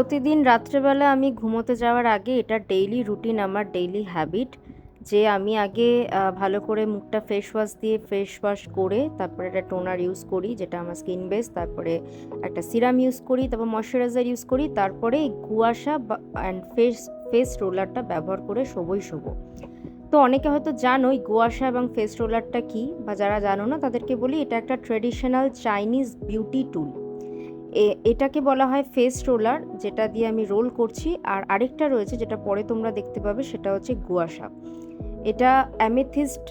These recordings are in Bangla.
প্রতিদিন রাত্রেবেলা আমি ঘুমোতে যাওয়ার আগে এটা ডেইলি রুটিন, আমার ডেইলি হ্যাবিট যে আমি আগে ভালো করে মুখটা ফেস ওয়াশ দিয়ে ফেস ওয়াশ করে তারপরে একটা টোনার ইউজ করি যেটা আমার স্কিন বেস, তারপরে একটা সিরাম ইউজ করি, তারপর ময়শ্চারাইজার ইউজ করি, তারপরে এই কুয়াশা অ্যান্ড ফেস রোলারটা ব্যবহার করে শোবো। তো অনেকে হয়তো জানোই কুয়াশা এবং ফেস রোলারটা কি, বা যারা জানো না তাদেরকে বলি এটা একটা ট্রেডিশনাল চাইনিজ বিউটি টুল। এটাকে বলা হয় ফেস রোলার, যেটা দিয়ে আমি রোল করছি। আর আরেকটা রয়েছে যেটা পরে তোমরা দেখতে পাবে, সেটা হচ্ছে গুয়াশা। এটা অ্যামেথিস্ট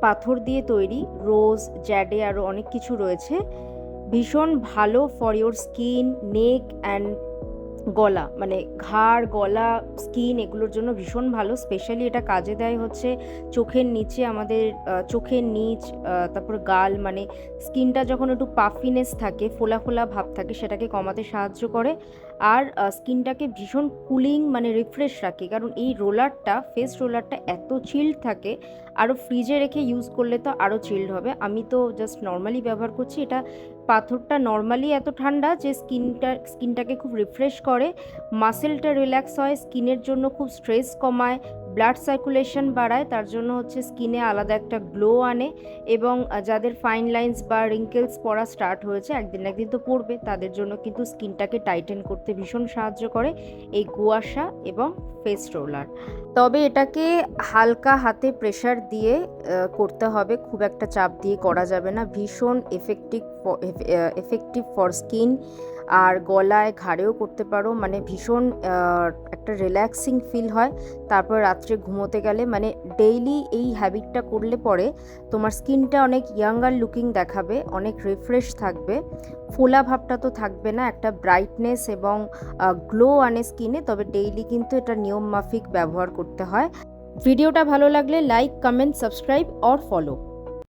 পাথর দিয়ে তৈরি, রোজ, জ্যাডে আরও অনেক কিছু রয়েছে। ভীষণ ভালো for your skin, neck and গলা, মানে ঘাড়, গলা, স্কিন এগুলোর জন্য ভীষণ ভালো। স্পেশালি এটা কাজে দেয় হচ্ছে চোখের নিচে, আমাদের চোখের নিচ, তারপর গাল, মানে স্কিনটা যখন একটু পাফিনেস থাকে, ফোলা ফোলা ভাব থাকে, সেটাকে কমাতে সাহায্য করে। আর স্কিনটাকে ভীষণ কুলিং, মানে রিফ্রেশ রাখে। কারণ এই রোলারটা, ফেস রোলারটা এত চিল্ড থাকে, আরও ফ্রিজে রেখে ইউজ করলে তো আরও চিল্ড হবে। আমি তো জাস্ট নর্মালি ব্যবহার করছি। এটা পাথরটা নর্মালি এত ঠান্ডা যে স্কিনটাকে খুব রিফ্রেশ করে, মাসেলটা রিল্যাক্স হয়, স্কিনের জন্য খুব স্ট্রেস কমায়, ব্লাড সার্কুলেশন বাড়ায়, তার জন্য হচ্ছে স্কিনে আলাদা একটা গ্লো আনে। এবং যাদের ফাইন লাইন্স বা রিঙ্কেলস পড়া স্টার্ট হয়েছে, একদিন না একদিন তো পড়বে, তাদের জন্য কিন্তু স্কিনটাকে টাইটেন করতে ভীষণ সাহায্য করে এই গুয়াশা এবং ফেস রোলার। তবে এটাকে হালকা হাতে প্রেশার দিয়ে করতে হবে, খুব একটা চাপ দিয়ে করা যাবে না। ভীষণ এফেক্টিভ ফর স্কিন, আর গলায়, ঘাড়েও করতে পারো, মানে ভীষণ একটা রিল্যাক্সিং ফিল হয়। তারপর রাত্রে ঘুমোতে গেলে, মানে ডেইলি এই হ্যাবিটটা করলে পরে তোমার স্কিনটা অনেক ইয়াঙ্গার লুকিং দেখাবে, অনেক রিফ্রেশ থাকবে, ফোলা ভাবটা তো থাকবে না, একটা ব্রাইটনেস এবং গ্লো আনে স্কিনে। তবে ডেইলি কিন্তু এটা নিয়ম মাফিক ব্যবহার করতে হয়। ভিডিওটা ভালো লাগলে like, comment, subscribe or follow.